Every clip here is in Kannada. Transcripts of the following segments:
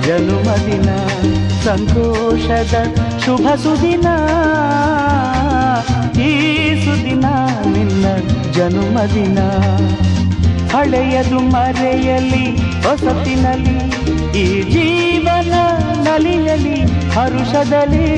ಜನುಮದಿನ ಸಂತೋಷದ ಶುಭ ಸುದಿನ ಈ ಸುದಿನ ನಿನ್ನ ಜನುಮದಿನ ಹಳೆಯದು ಮರೆಯಲಿ ಹೊಸತಿನಲ್ಲಿ ಈ ಜೀವನ ನಲಿಯಲಿ ಹರುಷದಲ್ಲಿ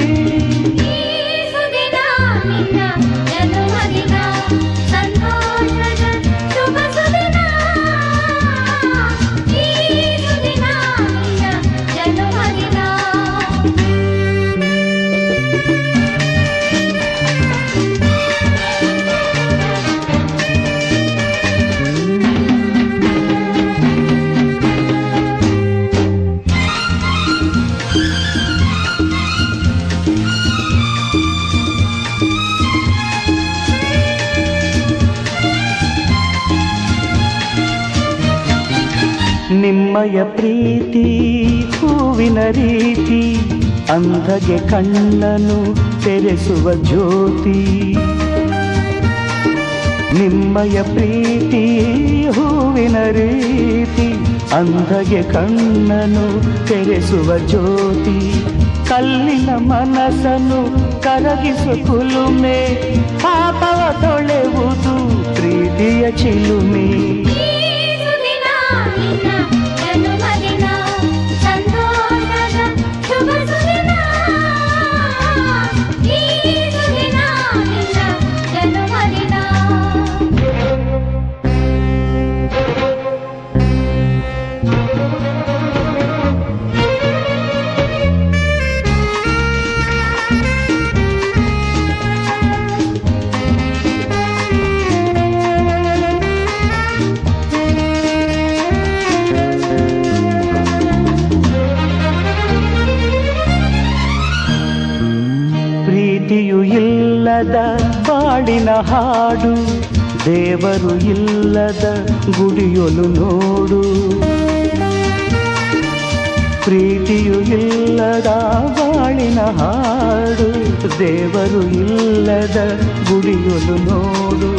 ನಿಮ್ಮಯ ಪ್ರೀತಿ ಹೂವಿನ ರೀತಿ ಅಂಧಗೆ ಕಣ್ಣನು ತೆರೆಸುವ ಜ್ಯೋತಿ ನಿಮ್ಮಯ ಪ್ರೀತಿ ಹೂವಿನ ರೀತಿ ಅಂಧಗೆ ಕಣ್ಣನು ತೆರೆಸುವ ಜ್ಯೋತಿ ಕಲ್ಲಿನ ಮನಸ್ಸನ್ನು ಕರಗಿಸು ಕುಲುಮೆ ಪಾಪವ ತೊಳೆವುದು ಪ್ರೀತಿಯ ಚಿಲುಮೆ ಪ್ರೀತಿಯು ಇಲ್ಲದ ಬಾಳಿನ ಹಾಡು ದೇವರು ಇಲ್ಲದ ಗುಡಿಯೊಲು ನೋಡು ಪ್ರೀತಿಯು ಇಲ್ಲದ ಬಾಳಿನ ಹಾಡು ದೇವರು ಇಲ್ಲದ ಗುಡಿಯೊಲು ನೋಡು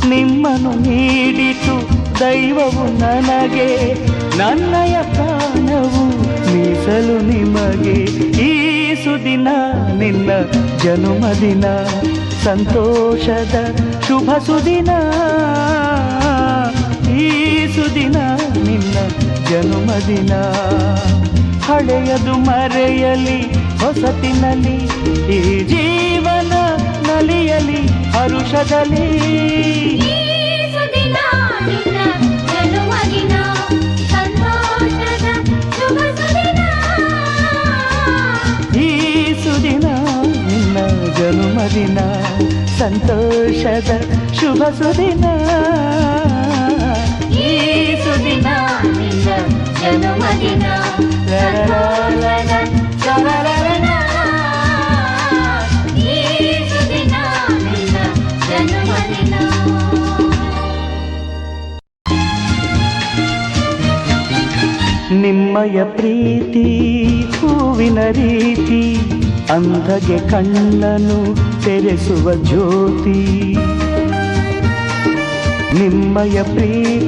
ನಿಮ್ಮನ್ನು ನೀಡಿತು ದೈವವು ನನಗೆ ನನ್ನಯ ಪ್ರಾಣವು ಮೀಸಲು ನಿಮಗೆ ಈ ಸುದಿನ ನಿನ್ನ ಜನುಮದಿನ ಸಂತೋಷದ ಶುಭ ಸುದಿನ ಈ ಸುದಿನ ನಿನ್ನ ಜನುಮದಿನ ಹಳೆಯದು ಮರೆಯಲಿ ಹೊಸತಿನಲ್ಲಿ ಈ ಜೀವನ ನಲಿಯಲಿ ಹರುಷದಲ್ಲಿ ಜನುಮದಿನ ಸಂತೋಷದ ಶುಭ ಸುದಿನ ಈ ಸುದಿನ ನಿನ್ನ ಜನುಮದಿನ ಈ ಸುದಿನ ನಿನ್ನ ಜನುಮದಿನ ನಿಮ್ಮಯ ಪ್ರೀತಿ ಹೂವಿನ ರೀತಿ ಅಂಧಗೆ ಕಣ್ಣನು ತೆರೆಸುವ ಜ್ಯೋತಿ ನಿಮ್ಮಯ ಪ್ರೀತಿ